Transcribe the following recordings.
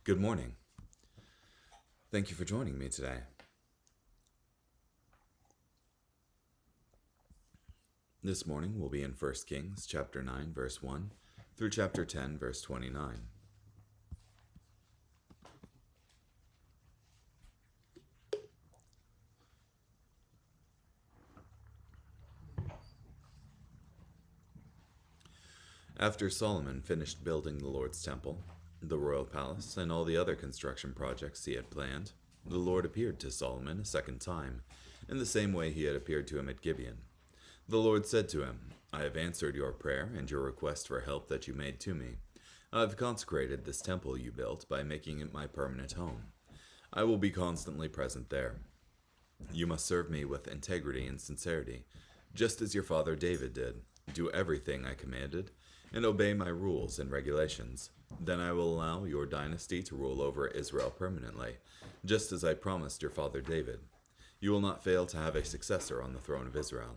Good morning. Thank you for joining me today. This morning we'll be in 1 Kings chapter 9 verse 1 through chapter 10 verse 29. After Solomon finished building the Lord's temple, the royal palace, and all the other construction projects he had planned, the Lord appeared to Solomon a second time, in the same way he had appeared to him at Gibeon. The Lord said to him, I have answered your prayer and your request for help that you made to me. I have consecrated this temple you built by making it my permanent home. I will be constantly present there. You must serve me with integrity and sincerity, just as your father David did. Do everything I commanded, and obey my rules and regulations. Then I will allow your dynasty to rule over Israel permanently, just as I promised your father David. You will not fail to have a successor on the throne of Israel.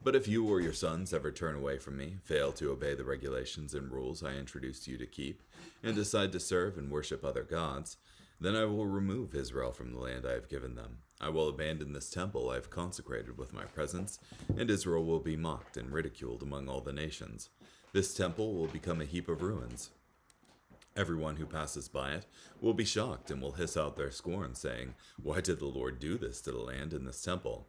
But if you or your sons ever turn away from me, fail to obey the regulations and rules I introduced you to keep, and decide to serve and worship other gods, then I will remove Israel from the land I have given them. I will abandon this temple I have consecrated with my presence, and Israel will be mocked and ridiculed among all the nations. This temple will become a heap of ruins. Everyone who passes by it will be shocked and will hiss out their scorn, saying, Why did the Lord do this to the land and this temple?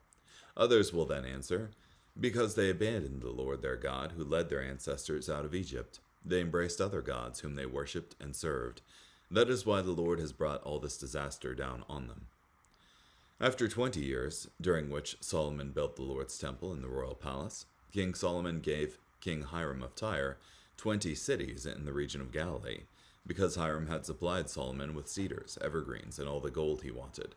Others will then answer, Because they abandoned the Lord their God, who led their ancestors out of Egypt. They embraced other gods whom they worshipped and served. That is why the Lord has brought all this disaster down on them. After 20 years, during which Solomon built the Lord's temple in the royal palace, King Solomon gave King Hiram of Tyre 20 cities in the region of Galilee, because Hiram had supplied Solomon with cedars, evergreens, and all the gold he wanted.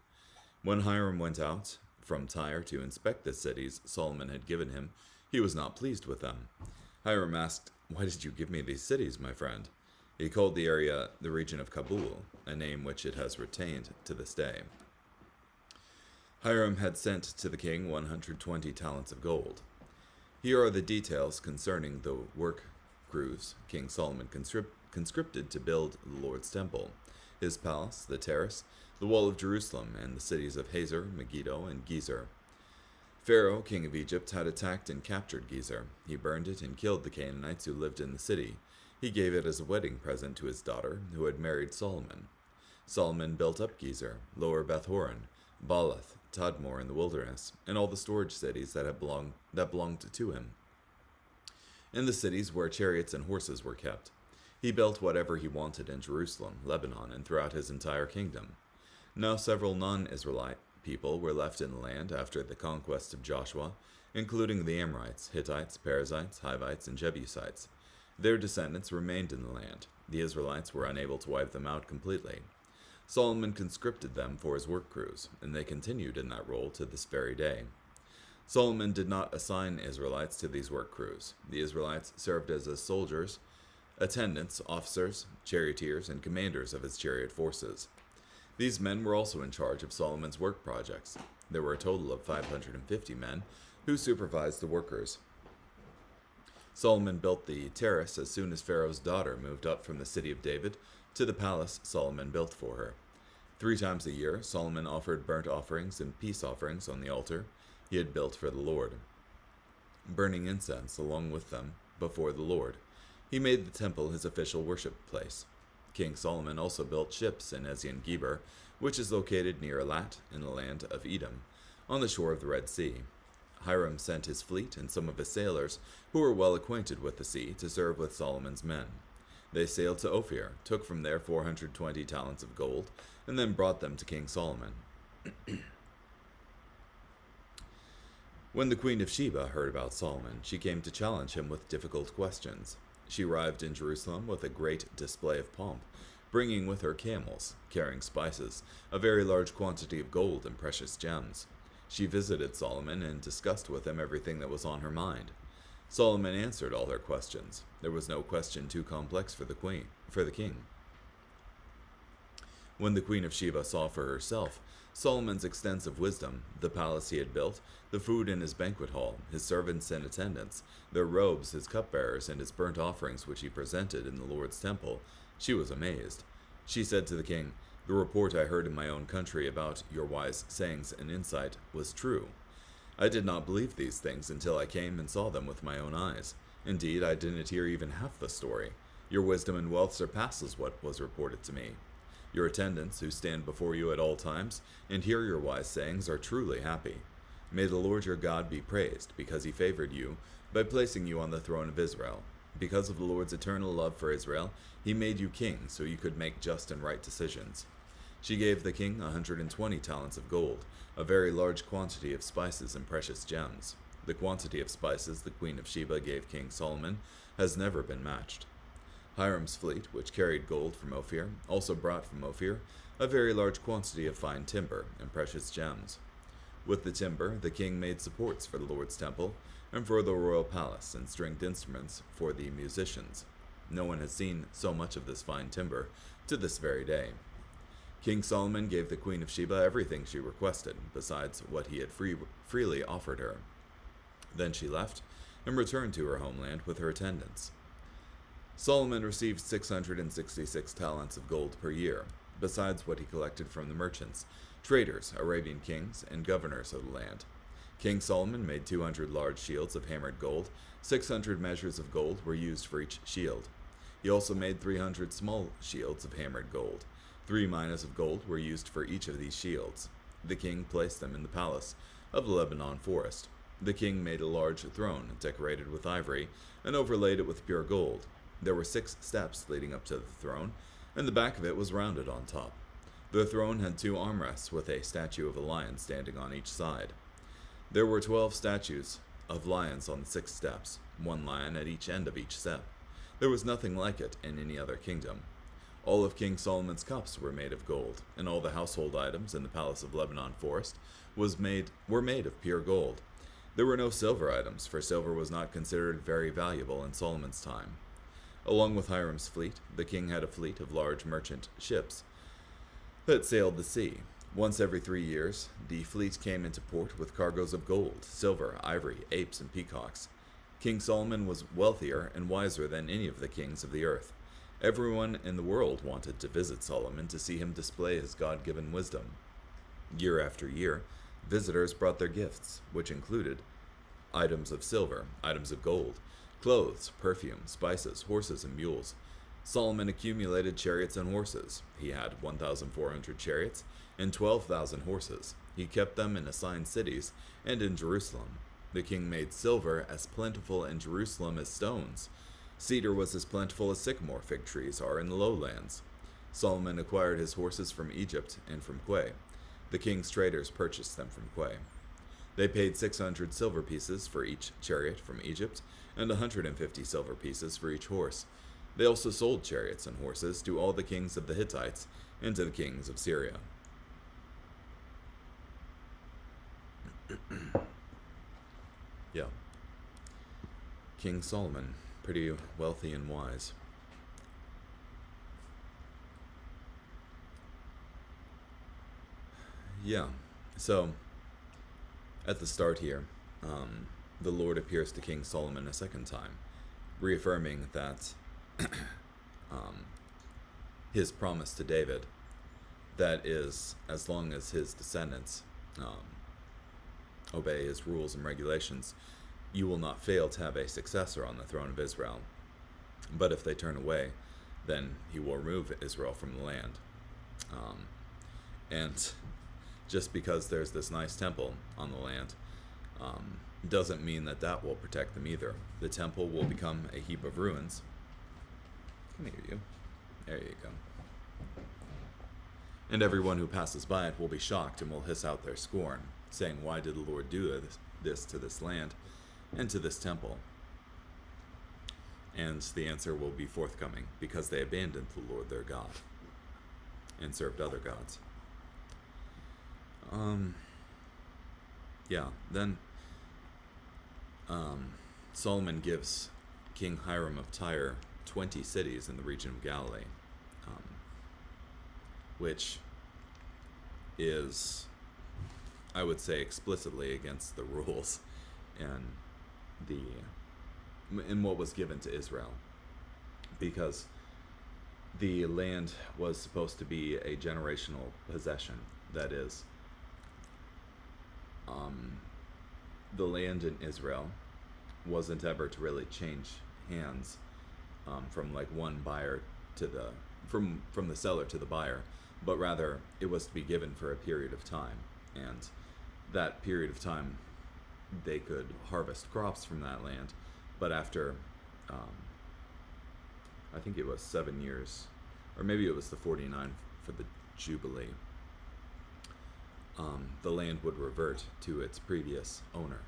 When Hiram went out from Tyre to inspect the cities Solomon had given him, he was not pleased with them. Hiram asked, Why did you give me these cities, my friend? He called the area the region of Kabul, a name which it has retained to this day. Hiram had sent to the king 120 talents of gold. Here are the details concerning the work crews King Solomon conscripted to build the Lord's temple, his palace, the terrace, the wall of Jerusalem, and the cities of Hazor, Megiddo, and Gezer. Pharaoh, king of Egypt, had attacked and captured Gezer. He burned it and killed the Canaanites who lived in the city. He gave it as a wedding present to his daughter, who had married Solomon. Solomon built up Gezer, Lower Beth-horon, Baalath, Tadmor in the wilderness, and all the storage cities that belonged to him, in the cities where chariots and horses were kept. He built whatever he wanted in Jerusalem, Lebanon, and throughout his entire kingdom. Now several non-Israelite people were left in the land after the conquest of Joshua, including the Amorites, Hittites, Perizzites, Hivites, and Jebusites. Their descendants remained in the land. The Israelites were unable to wipe them out completely. Solomon conscripted them for his work crews, and they continued in that role to this very day. Solomon did not assign Israelites to these work crews. The Israelites served as his soldiers, attendants, officers, charioteers, and commanders of his chariot forces. These men were also in charge of Solomon's work projects. There were a total of 550 men who supervised the workers. Solomon built the terrace as soon as Pharaoh's daughter moved up from the city of David to the palace Solomon built for her. 3 times a year, Solomon offered burnt offerings and peace offerings on the altar he had built for the Lord, burning incense along with them before the Lord. He made the temple his official worship place. King Solomon also built ships in Ezion-Geber, which is located near Elat in the land of Edom, on the shore of the Red Sea. Hiram sent his fleet and some of his sailors, who were well acquainted with the sea, to serve with Solomon's men. They sailed to Ophir, took from there 420 talents of gold, and then brought them to King Solomon. When the Queen of Sheba heard about Solomon, she came to challenge him with difficult questions. She arrived in Jerusalem with a great display of pomp, bringing with her camels, carrying spices, a very large quantity of gold and precious gems. She visited Solomon and discussed with him everything that was on her mind. Solomon answered all her questions. There was no question too complex for the king. When the Queen of Sheba saw for herself Solomon's extensive wisdom, the palace he had built, the food in his banquet hall, his servants and attendants, their robes, his cupbearers, and his burnt offerings which he presented in the Lord's temple, she was amazed. She said to the king, "The report I heard in my own country about your wise sayings and insight was true. I did not believe these things until I came and saw them with my own eyes. Indeed, I didn't hear even half the story. Your wisdom and wealth surpasses what was reported to me. Your attendants, who stand before you at all times and hear your wise sayings, are truly happy. May the Lord your God be praised, because he favored you by placing you on the throne of Israel. Because of the Lord's eternal love for Israel, he made you king so you could make just and right decisions." She gave the king 120 talents of gold, a very large quantity of spices and precious gems. The quantity of spices the Queen of Sheba gave King Solomon has never been matched. Hiram's fleet, which carried gold from Ophir, also brought from Ophir a very large quantity of fine timber and precious gems. With the timber, the king made supports for the Lord's temple and for the royal palace, and stringed instruments for the musicians. No one has seen so much of this fine timber to this very day. King Solomon gave the Queen of Sheba everything she requested, besides what he had freely offered her. Then she left and returned to her homeland with her attendants. Solomon received 666 talents of gold per year, besides what he collected from the merchants, traders, Arabian kings, and governors of the land. King Solomon made 200 large shields of hammered gold. 600 measures of gold were used for each shield. He also made 300 small shields of hammered gold. 3 minas of gold were used for each of these shields. The king placed them in the palace of the Lebanon forest. The king made a large throne decorated with ivory and overlaid it with pure gold. There were 6 steps leading up to the throne, and the back of it was rounded on top. The throne had 2 armrests with a statue of a lion standing on each side. There were 12 statues of lions on the 6 steps, 1 lion at each end of each step. There was nothing like it in any other kingdom. All of King Solomon's cups were made of gold, and all the household items in the palace of Lebanon forest were made of pure gold. There were no silver items, for silver was not considered very valuable in Solomon's time. Along with Hiram's fleet, the king had a fleet of large merchant ships that sailed the sea. Once every 3 years, the fleet came into port with cargoes of gold, silver, ivory, apes, and peacocks. King Solomon was wealthier and wiser than any of the kings of the earth. Everyone in the world wanted to visit Solomon to see him display his God-given wisdom. Year after year, visitors brought their gifts, which included items of silver, items of gold, clothes, perfume, spices, horses, and mules. Solomon accumulated chariots and horses. He had 1,400 chariots and 12,000 horses. He kept them in assigned cities and in Jerusalem. The king made silver as plentiful in Jerusalem as stones. Cedar was as plentiful as sycamore fig trees are in the lowlands. Solomon acquired his horses from Egypt and from Quay. The king's traders purchased them from Quay. They paid 600 silver pieces for each chariot from Egypt and 150 silver pieces for each horse. They also sold chariots and horses to all the kings of the Hittites and to the kings of Syria. Yeah. King Solomon, pretty wealthy and wise. Yeah, so at the start here, the Lord appears to King Solomon a second time, reaffirming that his promise to David, that is, as long as his descendants obey his rules and regulations, you will not fail to have a successor on the throne of Israel. But if they turn away, then he will remove Israel from the land. And just because there's this nice temple on the land doesn't mean that that will protect them either. The temple will become a heap of ruins. Come here, you. There you go. And everyone who passes by it will be shocked and will hiss out their scorn, saying, "Why did the Lord do this to this land and to this temple?" And the answer will be forthcoming, because they abandoned the Lord their God and served other gods. Then Solomon gives King Hiram of Tyre 20 cities in the region of Galilee, which is, I would say, explicitly against the rules in what was given to Israel, because the land was supposed to be a generational possession. That is, the land in Israel wasn't ever to really change hands from like one buyer to the from the seller to the buyer, but rather it was to be given for a period of time, and that period of time they could harvest crops from that land, but after I think it was 7 years, or maybe it was the 49 for the Jubilee, the land would revert to its previous owner.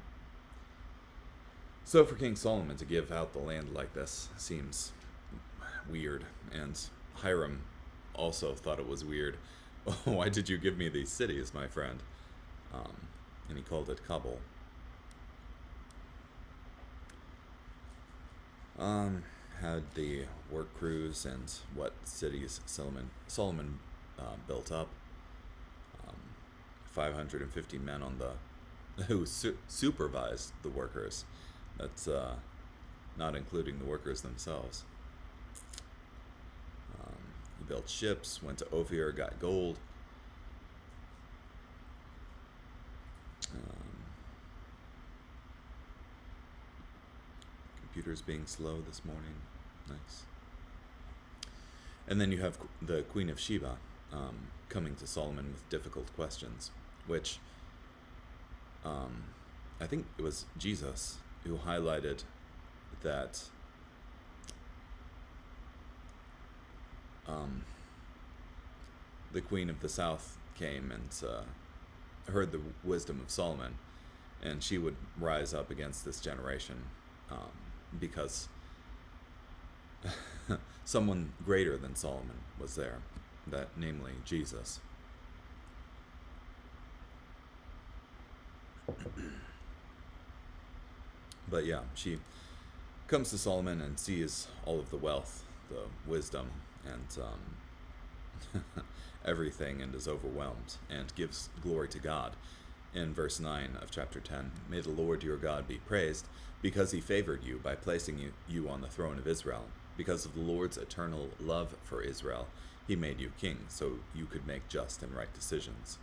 So for King Solomon to give out the land like this seems weird, and Hiram also thought it was weird. Why did you give me these cities, my friend? And he called it Kabul. Had the work crews and what cities Solomon built up. 550 men on the who supervised the workers. That's not including the workers themselves. He built ships, went to Ophir, got gold. Computer's being slow this morning. Nice. And then you have the Queen of Sheba coming to Solomon with difficult questions, which I think it was Jesus who highlighted that the Queen of the South came and heard the wisdom of Solomon, and she would rise up against this generation because someone greater than Solomon was there, that namely Jesus. But yeah, she comes to Solomon and sees all of the wealth, the wisdom, and everything, and is overwhelmed, and gives glory to God. In verse 9 of chapter 10, "May the Lord your God be praised, because he favored you by placing you on the throne of Israel. Because of the Lord's eternal love for Israel, he made you king, so you could make just and right decisions."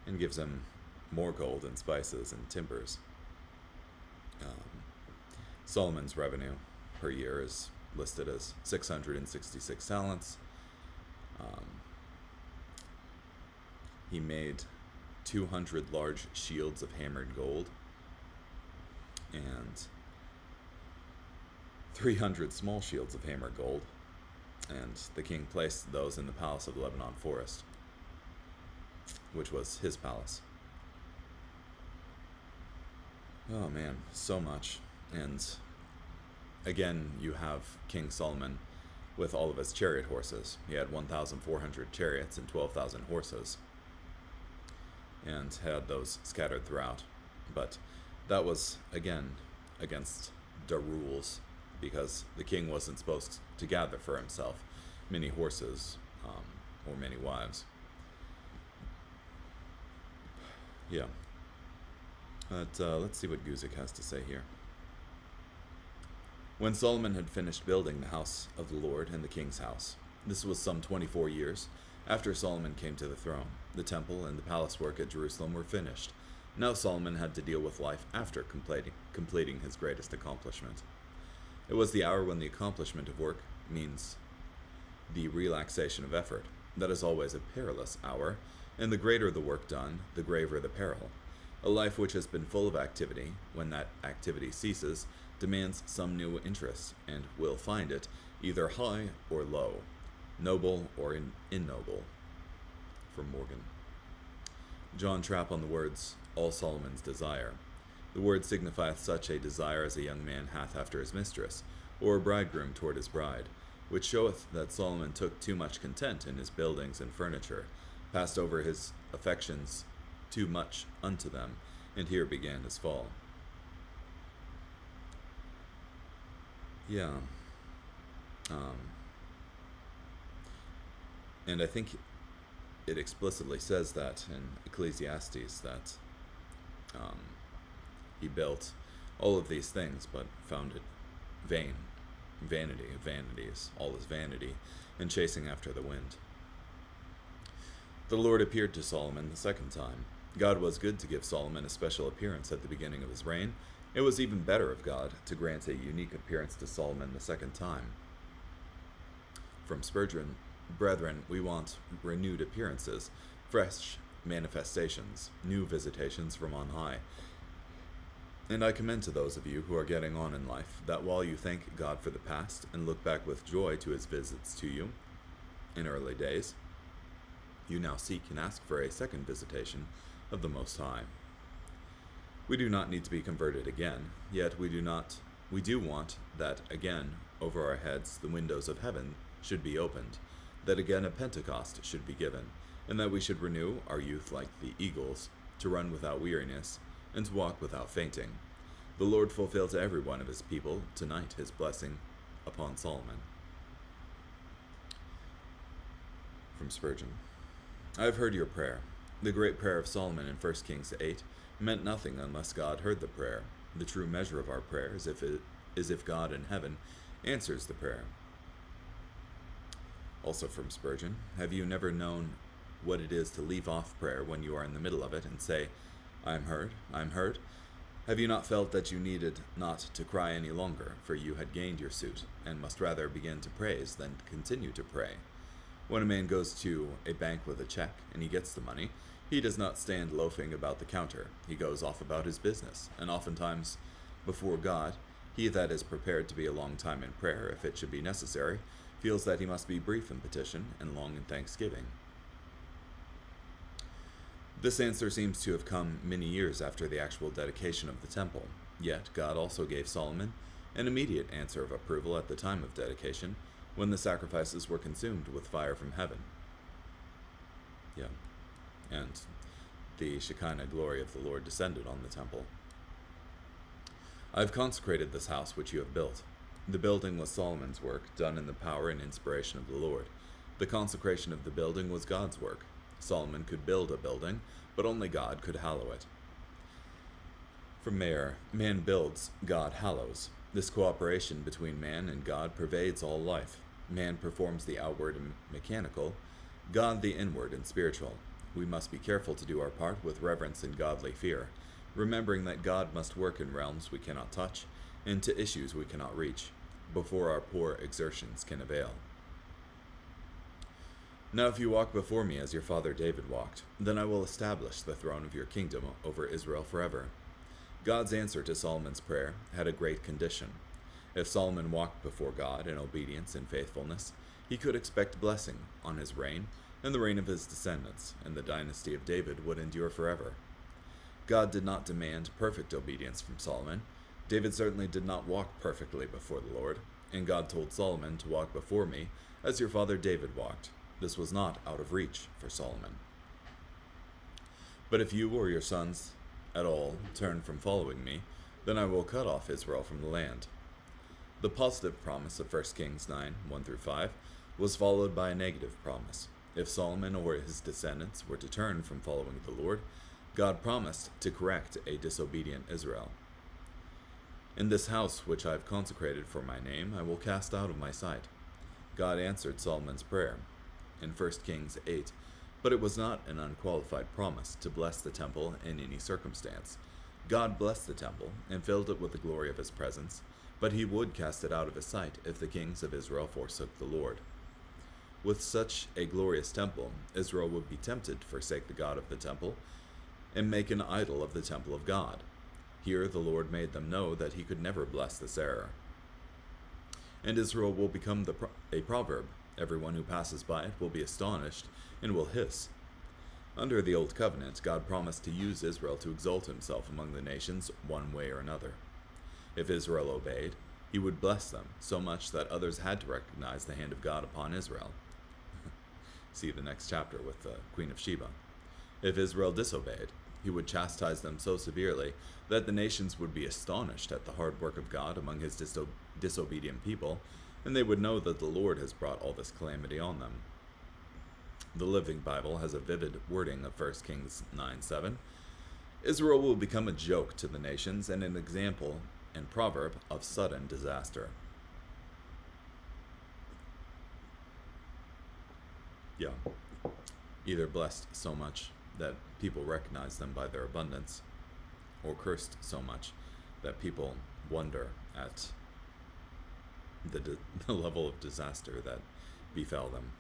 And gives him more gold and spices and timbers. Solomon's revenue per year is listed as 666 talents. He made 200 large shields of hammered gold and 300 small shields of hammered gold, and the king placed those in the palace of Lebanon Forest, which was his palace. Oh man, so much. And again, you have King Solomon with all of his chariot horses. He had 1,400 chariots and 12,000 horses, and had those scattered throughout. But that was, again, against the rules, because the king wasn't supposed to gather for himself many horses or many wives. Yeah. But let's see what Guzik has to say here. When Solomon had finished building the house of the Lord and the king's house, this was some 24 years after Solomon came to the throne. The temple and the palace work at Jerusalem were finished. Now Solomon had to deal with life after completing his greatest accomplishment. It was the hour when the accomplishment of work means the relaxation of effort. That is always a perilous hour, and the greater the work done, the graver the peril. A life which has been full of activity, when that activity ceases, demands some new interest, and will find it either high or low, noble or ignoble. From Morgan. John Trapp on the words, "all Solomon's desire." The word signifieth such a desire as a young man hath after his mistress, or a bridegroom toward his bride, which showeth that Solomon took too much content in his buildings and furniture, passed over his affections too much unto them, and here began his fall. Yeah. And I think it explicitly says that in Ecclesiastes, that he built all of these things but found it vain, Vanity of vanities, all is vanity, and chasing after the wind. The Lord appeared to Solomon the second time. God was good to give Solomon a special appearance at the beginning of his reign. It was even better of God to grant a unique appearance to Solomon the second time. From Spurgeon, brethren, we want renewed appearances, fresh manifestations, new visitations from on high. And I commend to those of you who are getting on in life that while you thank God for the past and look back with joy to his visits to you in early days, you now seek and ask for a second visitation of the Most High. We do not need to be converted again, yet we do want that again over our heads the windows of heaven should be opened, that again a Pentecost should be given, and that we should renew our youth like the eagles, to run without weariness, and to walk without fainting. The Lord fulfill to every one of his people tonight his blessing upon Solomon. From Spurgeon. I have heard your prayer. The great prayer of Solomon in 1 Kings 8 meant nothing unless God heard the prayer. The true measure of our prayer is if God in heaven answers the prayer. Also from Spurgeon, have you never known what it is to leave off prayer when you are in the middle of it and say, I am heard, I am heard? Have you not felt that you needed not to cry any longer, for you had gained your suit, and must rather begin to praise than continue to pray? When a man goes to a bank with a check, and he gets the money, he does not stand loafing about the counter. He goes off about his business, and oftentimes, before God, he that is prepared to be a long time in prayer, if it should be necessary, feels that he must be brief in petition and long in thanksgiving. This answer seems to have come many years after the actual dedication of the temple. Yet God also gave Solomon an immediate answer of approval at the time of dedication, when the sacrifices were consumed with fire from heaven. And the Shekinah glory of the Lord descended on the temple. I have consecrated this house which you have built. The building was Solomon's work, done in the power and inspiration of the Lord. The consecration of the building was God's work. Solomon could build a building, but only God could hallow it. From Mayer, man builds, God hallows. This cooperation between man and God pervades all life. Man performs the outward and mechanical, God the inward and spiritual. We must be careful to do our part with reverence and godly fear, remembering that God must work in realms we cannot touch, and to issues we cannot reach, before our poor exertions can avail. Now if you walk before me as your father David walked, then I will establish the throne of your kingdom over Israel forever. God's answer to Solomon's prayer had a great condition. If Solomon walked before God in obedience and faithfulness, he could expect blessing on his reign and the reign of his descendants, and the dynasty of David would endure forever. God did not demand perfect obedience from Solomon. David certainly did not walk perfectly before the Lord, and God told Solomon to walk before me as your father David walked. This was not out of reach for Solomon. But if you or your sons at all turn from following me, then I will cut off Israel from the land. The positive promise of 1 Kings 9, 1-5, was followed by a negative promise. If Solomon or his descendants were to turn from following the Lord, God promised to correct a disobedient Israel. In this house which I have consecrated for my name, I will cast out of my sight. God answered Solomon's prayer in 1 Kings 8, but it was not an unqualified promise to bless the temple in any circumstance. God blessed the temple and filled it with the glory of his presence, but he would cast it out of his sight if the kings of Israel forsook the Lord. With such a glorious temple, Israel would be tempted to forsake the God of the temple and make an idol of the temple of God. Here the Lord made them know that he could never bless this error. And Israel will become a proverb. Everyone who passes by it will be astonished and will hiss. Under the Old Covenant, God promised to use Israel to exalt himself among the nations one way or another. If Israel obeyed, he would bless them so much that others had to recognize the hand of God upon Israel. See the next chapter with the Queen of Sheba. If Israel disobeyed, he would chastise them so severely that the nations would be astonished at the hard work of God among his disobedient people, and they would know that the Lord has brought all this calamity on them. The Living Bible has a vivid wording of 1 Kings 9:7. Israel will become a joke to the nations and an example and proverb of sudden disaster. yeah, either blessed so much that people recognize them by their abundance, or cursed so much that people wonder at the level of disaster that befell them.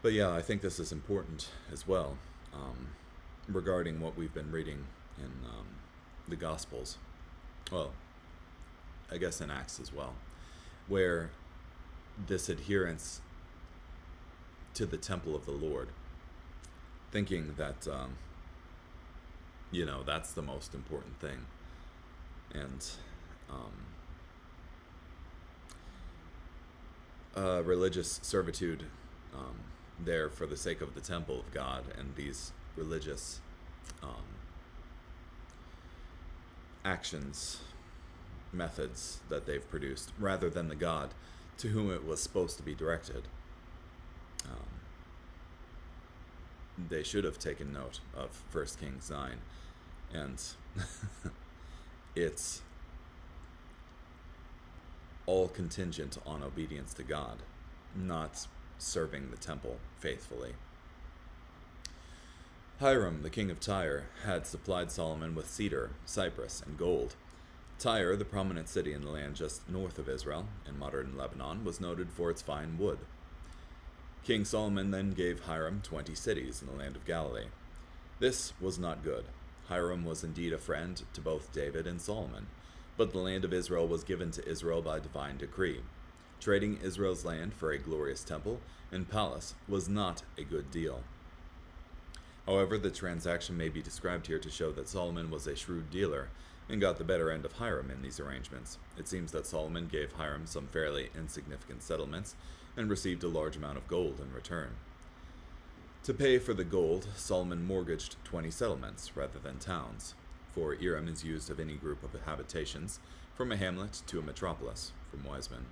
But yeah, I think this is important as well, regarding what we've been reading in the Gospels. Well, I guess in Acts as well, where this adherence to the temple of the Lord, thinking that, that's the most important thing. And religious servitude there for the sake of the temple of God, and these religious actions, methods that they've produced, rather than the God to whom it was supposed to be directed. They should have taken note of 1 Kings 9, and it's all contingent on obedience to God, not serving the temple faithfully. Hiram, the king of Tyre, had supplied Solomon with cedar, cypress, and gold. Tyre, the prominent city in the land just north of Israel, in modern Lebanon, was noted for its fine wood. King Solomon then gave Hiram 20 cities in the land of Galilee. This was not good. Hiram was indeed a friend to both David and Solomon, but the land of Israel was given to Israel by divine decree. Trading Israel's land for a glorious temple and palace was not a good deal. However, the transaction may be described here to show that Solomon was a shrewd dealer and got the better end of Hiram in these arrangements. It seems that Solomon gave Hiram some fairly insignificant settlements and received a large amount of gold in return. To pay for the gold, Solomon mortgaged 20 settlements rather than towns, for Iram is used of any group of habitations, from a hamlet to a metropolis, from Wiseman.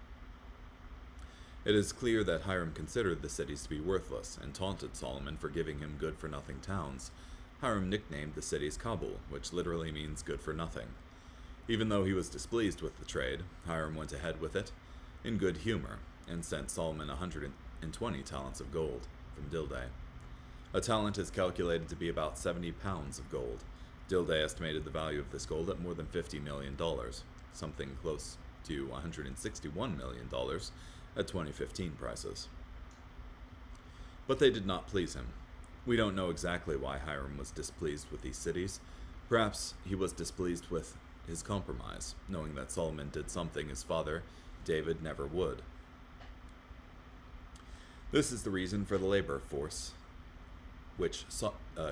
It is clear that Hiram considered the cities to be worthless and taunted Solomon for giving him good-for-nothing towns. Hiram nicknamed the cities Kabul, which literally means good for nothing. Even though he was displeased with the trade, Hiram went ahead with it in good humor and sent Solomon 120 talents of gold from Dildé. A talent is calculated to be about 70 pounds of gold. Dildé estimated the value of this gold at more than $50 million, something close to $161 million at 2015 prices. But they did not please him. We don't know exactly why Hiram was displeased with these cities. Perhaps he was displeased with his compromise, knowing that Solomon did something his father, David, never would. This is the reason for the labor force which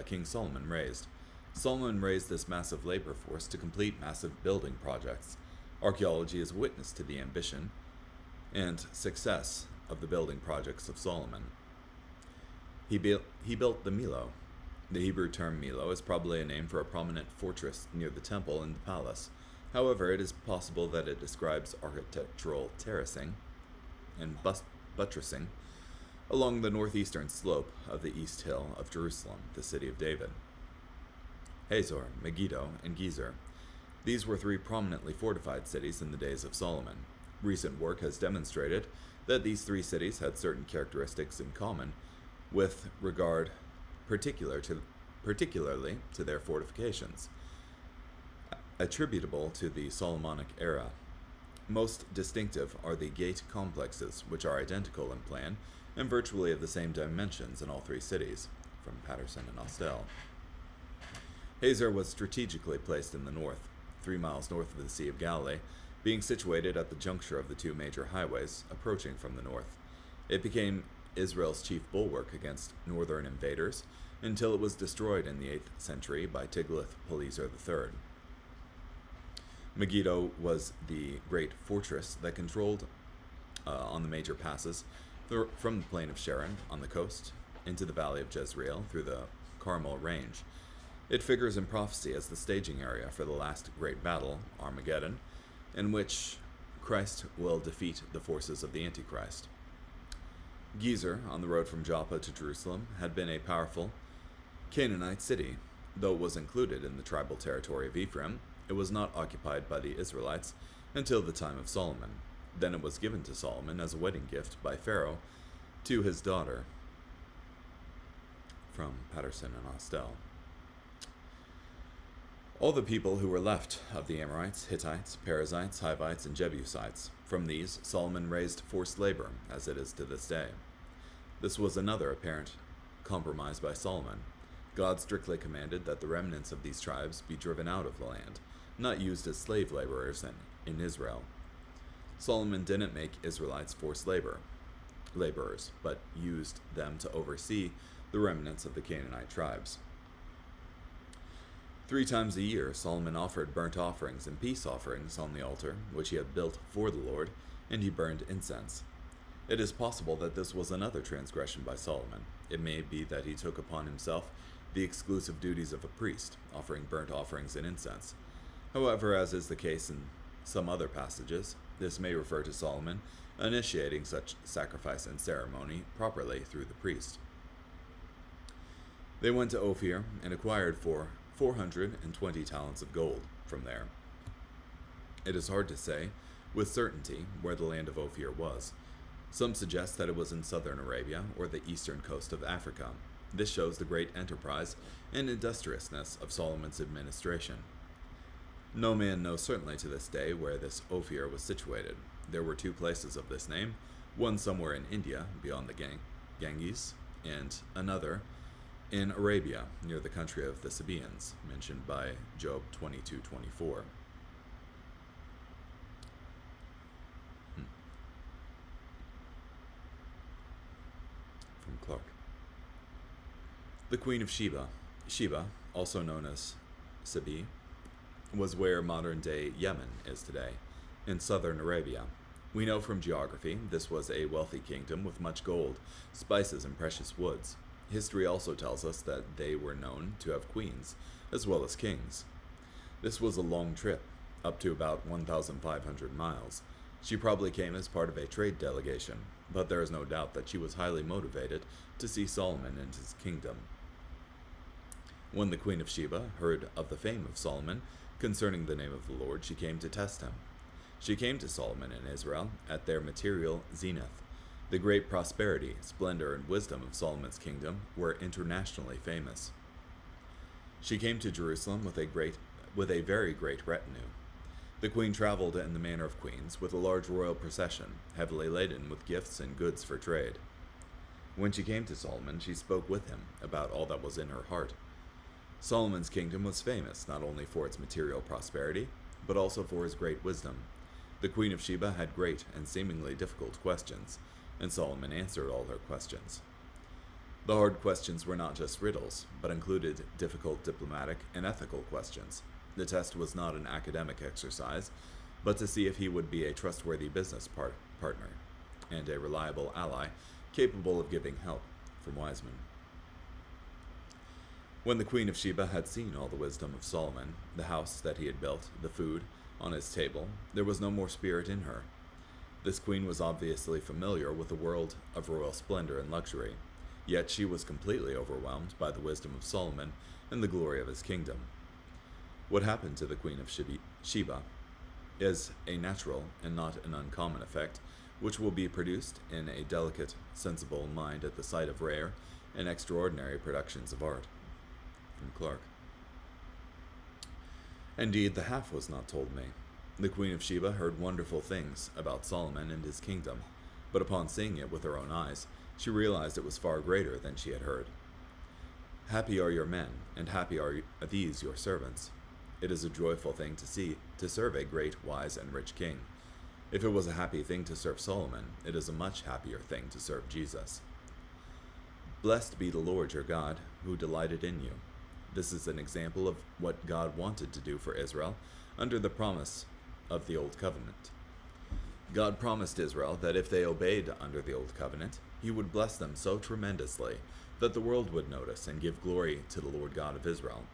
King Solomon raised. Solomon raised this massive labor force to complete massive building projects. Archaeology is a witness to the ambition and success of the building projects of Solomon. He built the Milo. The Hebrew term Milo is probably a name for a prominent fortress near the temple and the palace. However, it is possible that it describes architectural terracing and buttressing along the northeastern slope of the east hill of Jerusalem, the city of David. Hazor, Megiddo, and Gezer. These were three prominently fortified cities in the days of Solomon. Recent work has demonstrated that these three cities had certain characteristics in common with regard particularly to their fortifications, attributable to the Solomonic era. Most distinctive are the gate complexes, which are identical in plan and virtually of the same dimensions in all three cities, from Patterson and Austell. Hazor was strategically placed in the north, 3 miles north of the Sea of Galilee, being situated at the juncture of the two major highways approaching from the north. It became Israel's chief bulwark against northern invaders until it was destroyed in the 8th century by Tiglath-Pileser III. Megiddo was the great fortress that controlled on the major passes from the plain of Sharon on the coast into the valley of Jezreel through the Carmel range. It figures in prophecy as the staging area for the last great battle, Armageddon, in which Christ will defeat the forces of the Antichrist. Gezer, on the road from Joppa to Jerusalem, had been a powerful Canaanite city. Though it was included in the tribal territory of Ephraim, it was not occupied by the Israelites until the time of Solomon. Then it was given to Solomon as a wedding gift by Pharaoh to his daughter, from Patterson and Austell. All the people who were left of the Amorites, Hittites, Perizzites, Hivites, and Jebusites, from these Solomon raised forced labor, as it is to this day. This was another apparent compromise by Solomon. God strictly commanded that the remnants of these tribes be driven out of the land, not used as slave laborers in Israel. Solomon didn't make Israelites forced laborers, but used them to oversee the remnants of the Canaanite tribes. 3 times a year, Solomon offered burnt offerings and peace offerings on the altar, which he had built for the Lord, and he burned incense. It is possible that this was another transgression by Solomon. It may be that he took upon himself the exclusive duties of a priest, offering burnt offerings and incense. However, as is the case in some other passages, this may refer to Solomon initiating such sacrifice and ceremony properly through the priest. They went to Ophir and acquired 420 talents of gold from there. It is hard to say with certainty where the land of Ophir was. Some suggest that it was in southern Arabia or the eastern coast of Africa. This shows the great enterprise and industriousness of Solomon's administration. No man knows certainly to this day where this Ophir was situated. There were 2 places of this name, one somewhere in India beyond the Ganges, and another in Arabia near the country of the Sabaeans, mentioned by Job 22:24. From Clark. The Queen of Sheba, also known as Sabi, was where modern-day Yemen is today, in southern Arabia. We know from geography this was a wealthy kingdom with much gold, spices, and precious woods. History also tells us that they were known to have queens, as well as kings. This was a long trip, up to about 1,500 miles. She probably came as part of a trade delegation, but there is no doubt that she was highly motivated to see Solomon and his kingdom. When the Queen of Sheba heard of the fame of Solomon concerning the name of the Lord, she came to test him. She came to Solomon and Israel at their material zenith. The great prosperity, splendor, and wisdom of Solomon's kingdom were internationally famous. She came to Jerusalem with a very great retinue. The queen traveled in the manner of queens, with a large royal procession, heavily laden with gifts and goods for trade. When she came to Solomon, she spoke with him about all that was in her heart. Solomon's kingdom was famous not only for its material prosperity, but also for his great wisdom. The Queen of Sheba had great and seemingly difficult questions, and Solomon answered all her questions. The hard questions were not just riddles, but included difficult diplomatic and ethical questions. The test was not an academic exercise, but to see if he would be a trustworthy business partner and a reliable ally capable of giving help from Wiseman. When the Queen of Sheba had seen all the wisdom of Solomon, the house that he had built, the food on his table, there was no more spirit in her. This queen was obviously familiar with a world of royal splendor and luxury, yet she was completely overwhelmed by the wisdom of Solomon and the glory of his kingdom. What happened to the Queen of Sheba is a natural and not an uncommon effect, which will be produced in a delicate, sensible mind at the sight of rare and extraordinary productions of art. From Clark. Indeed, the half was not told me. The Queen of Sheba heard wonderful things about Solomon and his kingdom, but upon seeing it with her own eyes, she realized it was far greater than she had heard. Happy are your men, and happy are these your servants. It is a joyful thing to serve a great, wise, and rich king. If it was a happy thing to serve Solomon, it is a much happier thing to serve Jesus. Blessed be the Lord your God, who delighted in you. This is an example of what God wanted to do for Israel under the promise of the Old Covenant. God promised Israel that if they obeyed under the Old Covenant, he would bless them so tremendously that the world would notice and give glory to the Lord God of Israel.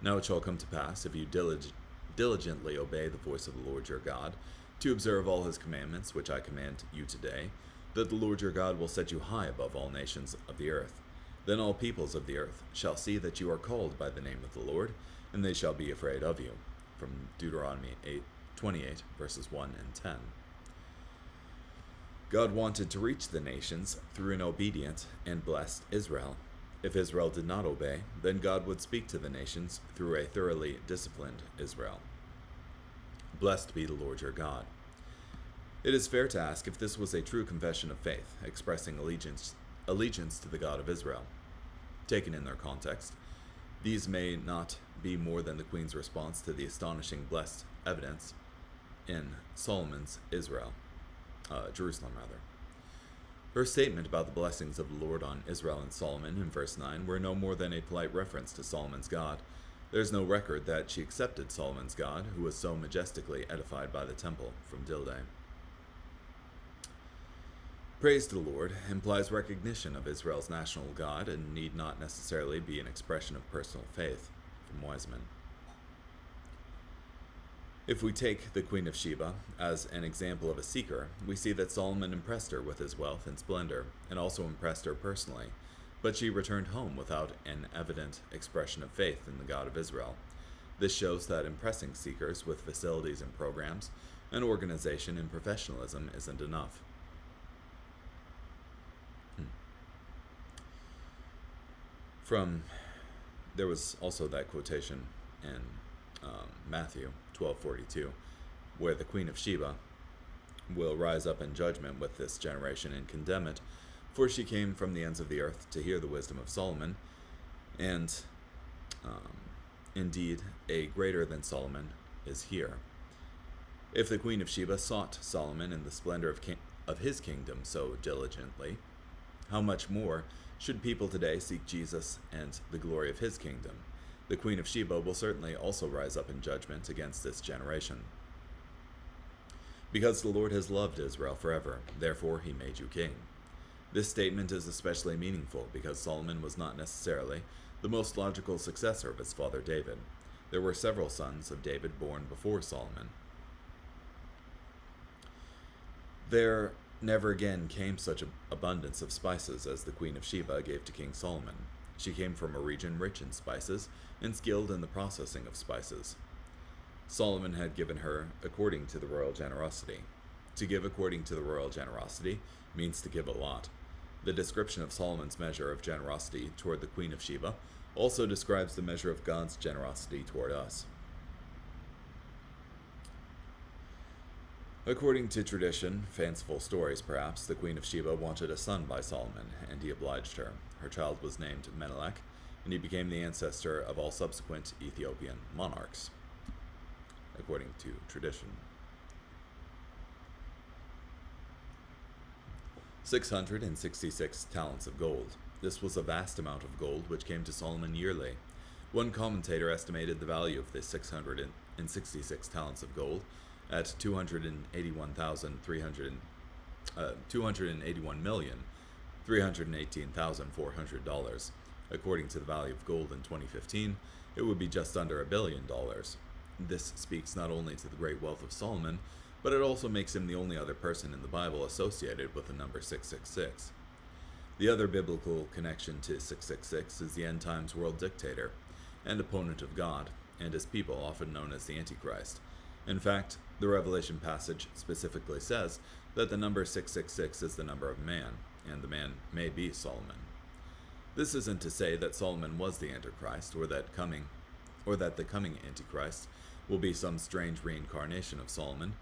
Now it shall come to pass, if you diligently obey the voice of the Lord your God, to observe all his commandments which I command you today, that the Lord your God will set you high above all nations of the earth. Then all peoples of the earth shall see that you are called by the name of the Lord, and they shall be afraid of you. From Deuteronomy 28, verses 1 and 10. God wanted to reach the nations through an obedient and blessed Israel. If Israel did not obey, then God would speak to the nations through a thoroughly disciplined Israel. Blessed be the Lord your God. It is fair to ask if this was a true confession of faith, expressing allegiance to the God of Israel. Taken in their context, these may not be more than the queen's response to the astonishing blessed evidence in Solomon's Jerusalem. Her statement about the blessings of the Lord on Israel and Solomon in verse 9 were no more than a polite reference to Solomon's God. There is no record that she accepted Solomon's God, who was so majestically edified by the temple from Dildé. Praise to the Lord implies recognition of Israel's national God and need not necessarily be an expression of personal faith, from Wiseman. If we take the Queen of Sheba as an example of a seeker, we see that Solomon impressed her with his wealth and splendor, and also impressed her personally, but she returned home without an evident expression of faith in the God of Israel. This shows that impressing seekers with facilities and programs, and organization and professionalism isn't enough. There was also that quotation in Matthew 12:42, where the Queen of Sheba will rise up in judgment with this generation and condemn it, for she came from the ends of the earth to hear the wisdom of Solomon, and indeed a greater than Solomon is here. If the Queen of Sheba sought Solomon in the splendor of his kingdom so diligently, how much more should people today seek Jesus and the glory of his kingdom? The Queen of Sheba will certainly also rise up in judgment against this generation. Because the Lord has loved Israel forever, therefore he made you king. This statement is especially meaningful because Solomon was not necessarily the most logical successor of his father David. There were several sons of David born before Solomon. There never again came such abundance of spices as the Queen of Sheba gave to King Solomon. She came from a region rich in spices and skilled in the processing of spices. Solomon had given her according to the royal generosity. To give according to the royal generosity means to give a lot. The description of Solomon's measure of generosity toward the Queen of Sheba also describes the measure of God's generosity toward us. According to tradition, fanciful stories perhaps, the Queen of Sheba wanted a son by Solomon, and he obliged her. Her child was named Menelik, and he became the ancestor of all subsequent Ethiopian monarchs, according to tradition. 666 talents of gold. This was a vast amount of gold which came to Solomon yearly. One commentator estimated the value of this 666 talents of gold at $281,318,400. According to the value of gold in 2015, it would be just under $1 billion. This speaks not only to the great wealth of Solomon, but it also makes him the only other person in the Bible associated with the number 666. The other biblical connection to 666 is the end times world dictator and opponent of God, and his people, often known as the Antichrist. In fact, the Revelation passage specifically says that the number 666 is the number of man, and the man may be Solomon. This isn't to say that Solomon was the Antichrist, or that the coming Antichrist will be some strange reincarnation of Solomon,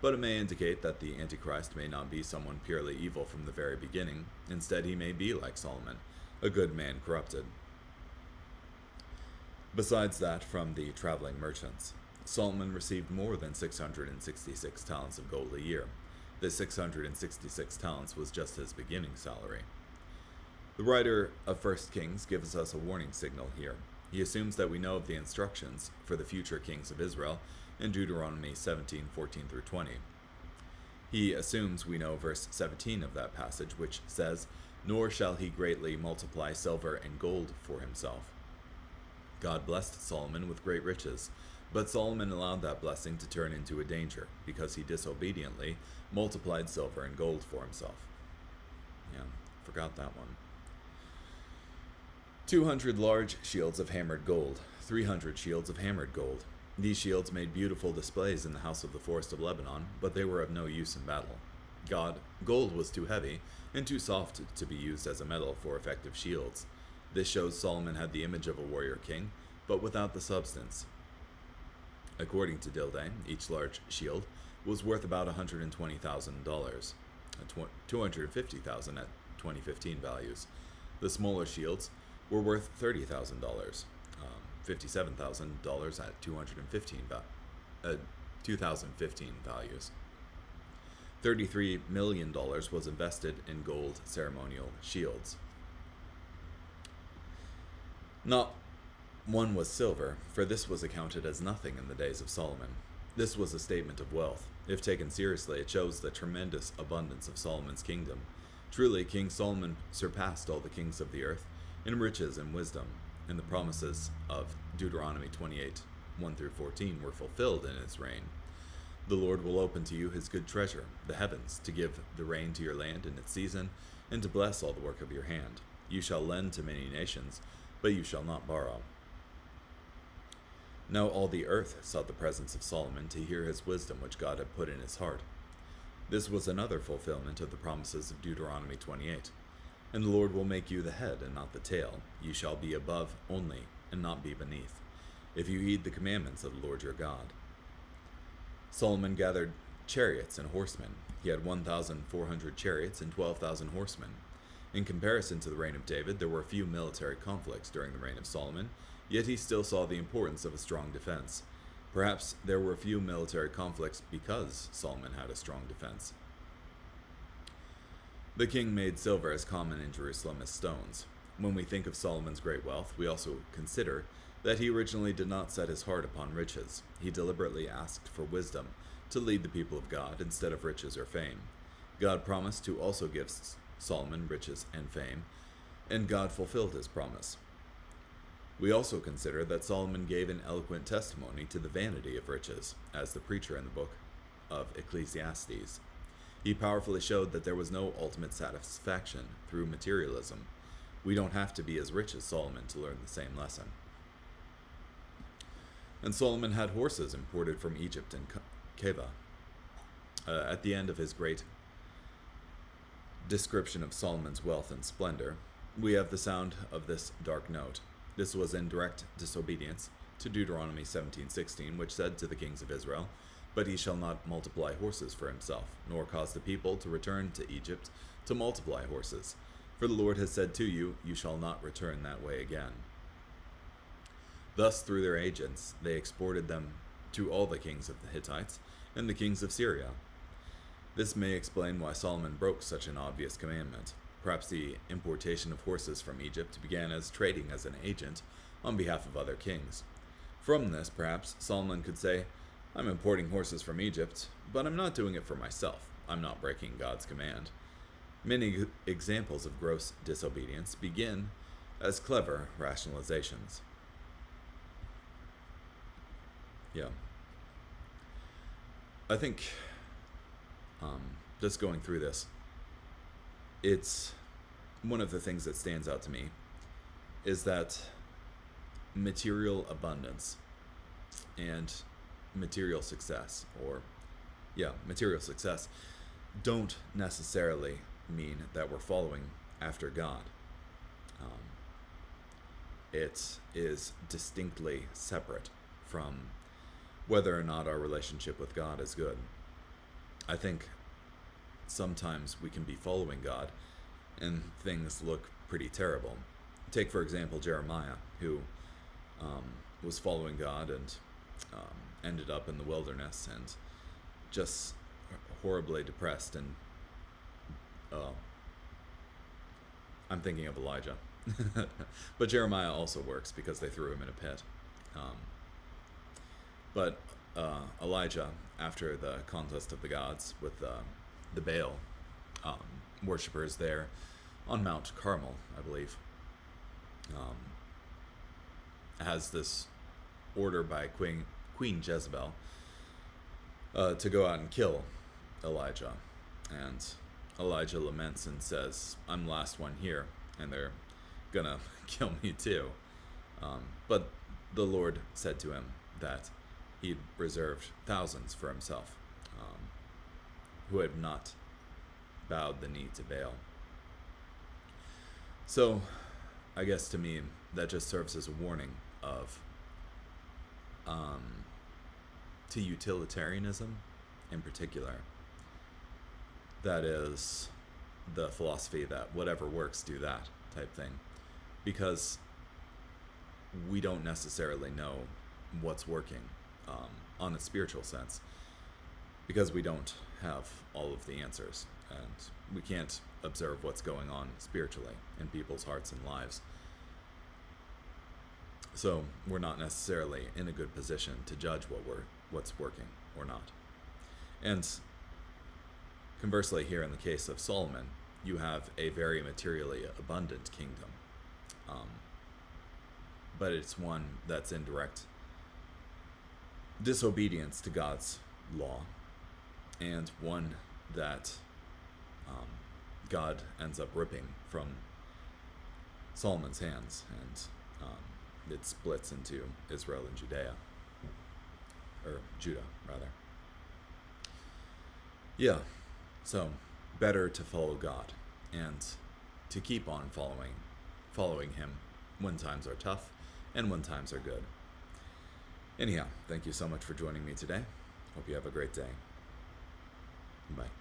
but it may indicate that the Antichrist may not be someone purely evil from the very beginning. Instead, he may be like Solomon, a good man corrupted. Besides that, from the traveling merchants, Solomon received more than 666 talents of gold a year. This 666 talents was just his beginning salary. The writer of 1 Kings gives us a warning signal here. He assumes that we know of the instructions for the future kings of Israel in Deuteronomy 17:14-20. He assumes we know verse 17 of that passage, which says, "Nor shall he greatly multiply silver and gold for himself." God blessed Solomon with great riches, but Solomon allowed that blessing to turn into a danger because he disobediently multiplied silver and gold for himself. Yeah, forgot that one. 200 large shields of hammered gold, 300 shields of hammered gold. These shields made beautiful displays in the house of the forest of Lebanon, but they were of no use in battle. Gold was too heavy and too soft to be used as a metal for effective shields. This shows Solomon had the image of a warrior king, but without the substance. According to Dildane, each large shield was worth about $120,000, $250,000 at 2015 values. The smaller shields were worth $30,000, $57,000 at 2015 values. $33 million was invested in gold ceremonial shields. Not one was silver, for this was accounted as nothing in the days of Solomon. This was a statement of wealth. If taken seriously, it shows the tremendous abundance of Solomon's kingdom. Truly, King Solomon surpassed all the kings of the earth in riches and wisdom, and the promises of Deuteronomy 28, 1 through 14 were fulfilled in his reign. The Lord will open to you his good treasure, the heavens, to give the rain to your land in its season, and to bless all the work of your hand. You shall lend to many nations, but you shall not borrow. Now all the earth sought the presence of Solomon to hear his wisdom which God had put in his heart. This was another fulfillment of the promises of Deuteronomy 28. And the Lord will make you the head and not the tail. You shall be above only, and not be beneath, if you heed the commandments of the Lord your God. Solomon gathered chariots and horsemen. He had 1,400 chariots and 12,000 horsemen. In comparison to the reign of David, there were few military conflicts during the reign of Solomon, yet he still saw the importance of a strong defense. Perhaps there were few military conflicts because Solomon had a strong defense. The king made silver as common in Jerusalem as stones. When we think of Solomon's great wealth, we also consider that he originally did not set his heart upon riches. He deliberately asked for wisdom to lead the people of God instead of riches or fame. God promised to also give Solomon riches and fame, and God fulfilled his promise. We also consider that Solomon gave an eloquent testimony to the vanity of riches, as the preacher in the book of Ecclesiastes. He powerfully showed that there was no ultimate satisfaction through materialism. We don't have to be as rich as Solomon to learn the same lesson. And Solomon had horses imported from Egypt and Keva. At the end of his great description of Solomon's wealth and splendor, we have the sound of this dark note. This was in direct disobedience to Deuteronomy 17:16, which said to the kings of Israel, "But he shall not multiply horses for himself, nor cause the people to return to Egypt to multiply horses. For the Lord has said to you, you shall not return that way again." Thus, through their agents, they exported them to all the kings of the Hittites and the kings of Syria. This may explain why Solomon broke such an obvious commandment. Perhaps the importation of horses from Egypt began as trading as an agent on behalf of other kings. From this, perhaps, Solomon could say, "I'm importing horses from Egypt, but I'm not doing it for myself. I'm not breaking God's command." Many examples of gross disobedience begin as clever rationalizations. I think, just going through this, it's one of the things that stands out to me is that material abundance and material success, material success, don't necessarily mean that we're following after God. It is distinctly separate from whether or not our relationship with God is good. I think sometimes we can be following God and things look pretty terrible. Take, for example, Jeremiah, who was following God and ended up in the wilderness and just horribly depressed. And I'm thinking of Elijah. But Jeremiah also works because they threw him in a pit. But Elijah, after the contest of the gods with the Baal worshippers there on Mount Carmel, I believe, has this order by Queen Jezebel to go out and kill Elijah. And Elijah laments and says, "I'm the last one here, and they're gonna kill me too." But the Lord said to him that he'd reserved thousands for himself, who had not bowed the knee to Baal. So, I guess to me, that just serves as a warning of to utilitarianism in particular. That is the philosophy that whatever works, do that type thing. Because we don't necessarily know what's working on a spiritual sense, because we don't have all of the answers, and we can't observe what's going on spiritually in people's hearts and lives. So we're not necessarily in a good position to judge what's working or not. And conversely, here in the case of Solomon, you have a very materially abundant kingdom, but it's one that's in direct disobedience to God's law, and one that God ends up ripping from Solomon's hands, and it splits into Israel and Judea, or Judah, rather. Yeah, so better to follow God and to keep on following Him when times are tough and when times are good. Anyhow, thank you so much for joining me today. Hope you have a great day. Bye.